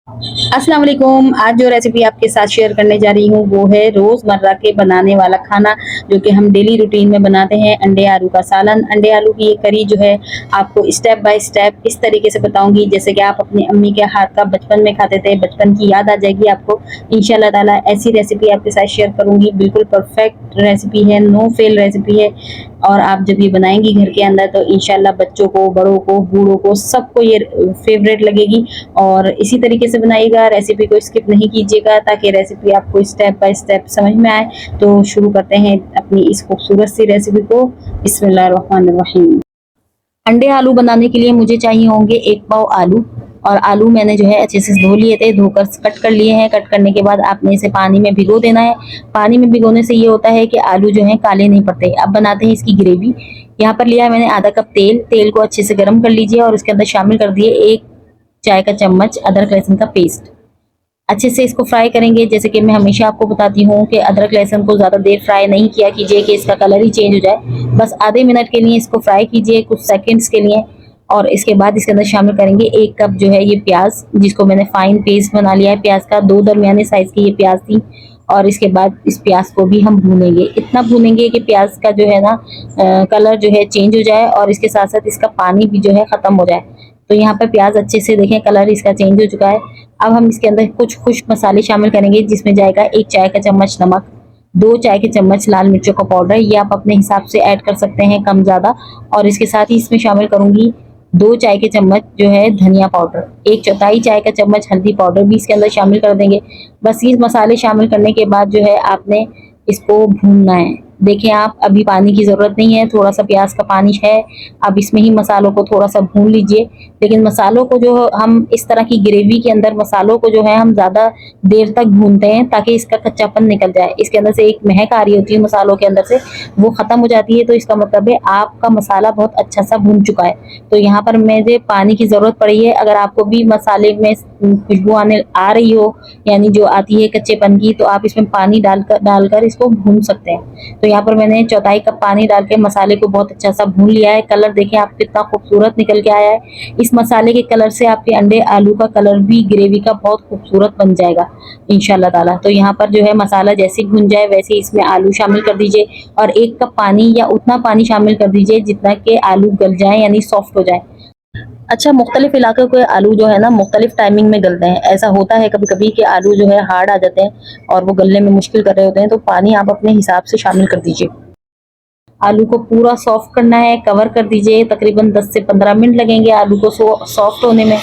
अस्सलाम वालेकुम। आज जो रेसिपी आपके साथ शेयर करने जा रही हूँ वो है रोज़मर्रा के बनाने वाला खाना जो कि हम डेली रूटीन में बनाते हैं, अंडे आलू का सालन। अंडे आलू की ये करी जो है आपको स्टेप बाय स्टेप इस तरीके से बताऊँगी जैसे कि आप अपनी अम्मी के हाथ का बचपन में खाते थे, बचपन की याद आ जाएगी आपको। इंशाल्लाह ताला ऐसी रेसिपी आपके साथ शेयर करूँगी, बिल्कुल परफेक्ट रेसिपी है, नो फेल रेसिपी है और आप जब ये बनाएँगी घर के अंदर तो इंशाल्लाह बच्चों को, बड़ों को, बूढ़ों को सबको ये फेवरेट लगेगी। और इसी तरीके से बनाइएगा, रेसिपी को स्किप नहीं कीजिएगा ताकि रेसिपी आपको स्टेप बाय स्टेप समझ में आए। तो शुरू करते हैं अपनी इस खूबसूरत सी रेसिपी को। बिस्मिल्लाहिर्रहमानिर्रहीम। अंडे आलू बनाने के लिए मुझे चाहिए होंगे 1 पाव आलू। और आलू मैंने जो है अच्छे से धो लिए थे, धोकर कट कर लिए हैं। कट करने के बाद आपने इसे पानी में भिगो देना है। पानी में भिगोने से ये होता है कि आलू जो है काले नहीं पड़ते। अब बनाते हैं इसकी ग्रेवी। यहाँ पर लिया है मैंने आधा कप तेल। तेल को अच्छे से गर्म कर लीजिए और उसके अंदर शामिल कर दिए 1 चाय का चम्मच अदरक लहसुन का पेस्ट। अच्छे से इसको फ्राई करेंगे। जैसे कि मैं हमेशा आपको बताती हूँ कि अदरक लहसुन को ज़्यादा देर फ्राई नहीं किया कीजिए कि इसका कलर ही चेंज हो जाए। बस आधे मिनट के लिए इसको फ्राई कीजिए, कुछ सेकंड्स के लिए। और इसके बाद इसके अंदर शामिल करेंगे 1 कप जो है ये प्याज, जिसको मैंने फाइन पेस्ट बना लिया है प्याज का। 2 दरमियाने साइज की ये प्याज थी। और इसके बाद इस प्याज को भी हम भूनेंगे, इतना भूनेंगे कि प्याज का जो है ना कलर जो है चेंज हो जाए और इसके साथ साथ इसका पानी भी जो है ख़त्म हो जाए। तो यहाँ पर प्याज अच्छे से देखें कलर इसका चेंज हो चुका है। अब हम इसके अंदर कुछ खुश्क मसाले शामिल करेंगे जिसमें जाएगा 1 चाय का चम्मच नमक, 2 चाय के चम्मच लाल मिर्चों का पाउडर, ये आप अपने हिसाब से ऐड कर सकते हैं कम ज़्यादा। और इसके साथ ही इसमें शामिल करूँगी 2 चाय के चम्मच जो है धनिया पाउडर, 1/4 चाय का चम्मच हल्दी पाउडर भी इसके अंदर शामिल कर देंगे। बस ये मसाले शामिल करने के बाद जो है आपने इसको भूनना है। देखें आप अभी पानी की ज़रूरत नहीं है, थोड़ा सा प्याज का पानी है। अब इसमें ही मसालों को थोड़ा सा भून लीजिए। लेकिन मसालों को जो हम इस तरह की ग्रेवी के अंदर मसालों को जो है हम ज़्यादा देर तक भूनते हैं ताकि इसका कच्चापन निकल जाए। इसके अंदर से एक महक आ रही होती है मसालों के अंदर से, वो ख़त्म हो जाती है। तो इसका मतलब है आपका मसाला बहुत अच्छा सा भून चुका है। तो यहाँ पर मुझे पानी की ज़रूरत पड़ी है। अगर आपको भी मसाले में खुशबू आने आ रही हो, यानी जो आती है कच्चेपन की, तो आप इसमें पानी डालकर इसको भून सकते हैं। तो यहाँ पर मैंने 1/4 कप पानी डाल के मसाले को बहुत अच्छा सा भून लिया है। कलर देखें आप कितना खूबसूरत निकल के आया है। इस मसाले के कलर से आपके अंडे आलू का कलर भी ग्रेवी का बहुत खूबसूरत बन जाएगा इंशाल्लाह ताला। तो यहाँ पर जो है मसाला जैसे ही भुन जाए वैसे इसमें आलू शामिल कर दीजिए और 1 कप पानी या उतना पानी शामिल कर दीजिए जितना कि आलू गल जाए, यानी सॉफ्ट हो जाए। अच्छा, मुख्तलिफ इलाकों के आलू जो है ना मुख्तलिफ टाइमिंग में गलते हैं। ऐसा होता है कभी कभी कि आलू जो है हार्ड आ जाते हैं और वो गलने में मुश्किल कर रहे होते हैं। तो पानी आप अपने हिसाब से शामिल कर दीजिए। आलू को पूरा सॉफ्ट करना है, कवर कर दीजिए। तकरीबन 10 से 15 मिनट लगेंगे आलू को सॉफ्ट होने में।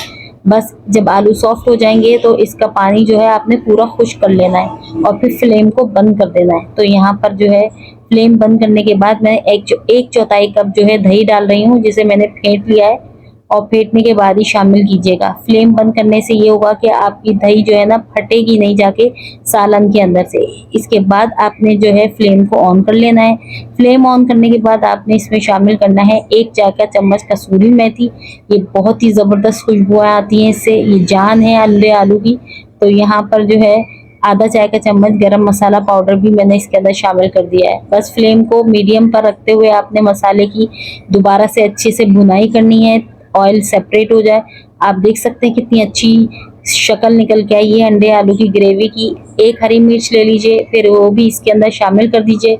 बस जब आलू सॉफ्ट हो जाएंगे तो इसका पानी जो है आपने पूरा खुश्क कर लेना है और फिर फ्लेम को बंद कर देना है। तो यहाँ पर जो है फ्लेम बंद करने के बाद मैं 1/4 कप जो है दही डाल रही हूँ, जिसे मैंने फेंट लिया है। और फेंटने के बाद ही शामिल कीजिएगा। फ्लेम बंद करने से ये होगा कि आपकी दही जो है ना फटेगी नहीं जाके सालन के अंदर से। इसके बाद आपने जो है फ्लेम को ऑन कर लेना है। फ्लेम ऑन करने के बाद आपने इसमें शामिल करना है 1 चाय का चम्मच कसूरी मेथी। ये बहुत ही ज़बरदस्त खुशबुएं आती हैं इससे, ये जान है अंडे आलू की। तो यहाँ पर जो है आधा चाय का चम्मच गरम मसाला पाउडर भी मैंने इसके अंदर शामिल कर दिया है। बस फ्लेम को मीडियम पर रखते हुए आपने मसाले की दोबारा से अच्छे से भुनाई करनी है, ऑयल सेपरेट हो जाए। आप देख सकते हैं कितनी अच्छी शक्ल निकल के आई है अंडे आलू की ग्रेवी की। 1 हरी मिर्च ले लीजिए, फिर वो भी इसके अंदर शामिल कर दीजिए।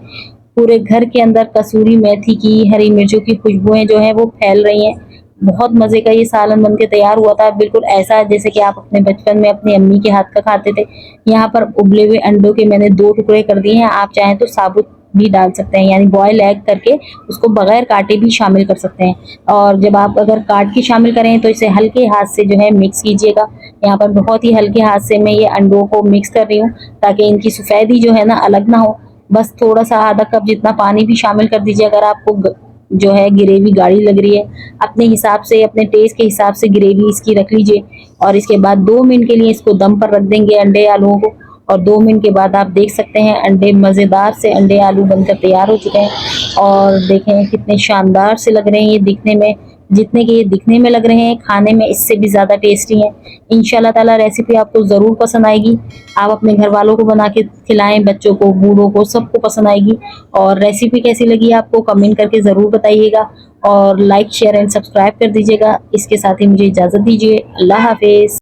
पूरे घर के अंदर कसूरी मेथी की, हरी मिर्चों की खुशबुएं जो है वो फैल रही हैं। बहुत मज़े का ये सालन बन के तैयार हुआ था, बिल्कुल ऐसा जैसे कि आप अपने बचपन में अपनी अम्मी के हाथ का खाते थे। यहाँ पर उबले हुए अंडों के मैंने 2 टुकड़े कर दिए हैं। आप चाहें तो साबुत भी डाल सकते हैं, यानी बॉयल एग करके उसको बगैर काटे भी शामिल कर सकते हैं। और जब आप अगर काट के शामिल करें तो इसे हल्के हाथ से जो है मिक्स कीजिएगा। यहाँ पर बहुत ही हल्के हाथ से मैं ये अंडों को मिक्स कर रही हूँ ताकि इनकी सफ़ेदी जो है ना अलग ना हो। बस थोड़ा सा आधा कप जितना पानी भी शामिल कर दीजिए अगर आपको जो है ग्रेवी गाढ़ी लग रही है। अपने हिसाब से, अपने टेस्ट के हिसाब से ग्रेवी इसकी रख लीजिए। और इसके बाद 2 मिनट के लिए इसको दम पर रख देंगे अंडे आलूओं को। और 2 मिनट के बाद आप देख सकते हैं अंडे मज़ेदार से अंडे आलू बनकर तैयार हो चुके हैं। और देखें कितने शानदार से लग रहे हैं ये दिखने में। जितने कि ये दिखने में लग रहे हैं, खाने में इससे भी ज़्यादा टेस्टी हैं। इंशाल्लाह ताला रेसिपी आपको ज़रूर पसंद आएगी। आप अपने घर वालों को बना के खिलाएं, बच्चों को, बूढ़ों को, सबको पसंद आएगी। और रेसिपी कैसी लगी आपको कमेंट करके ज़रूर बताइएगा और लाइक शेयर एंड सब्सक्राइब कर दीजिएगा। इसके साथ ही मुझे इजाज़त दीजिए। अल्लाह हाफिज़।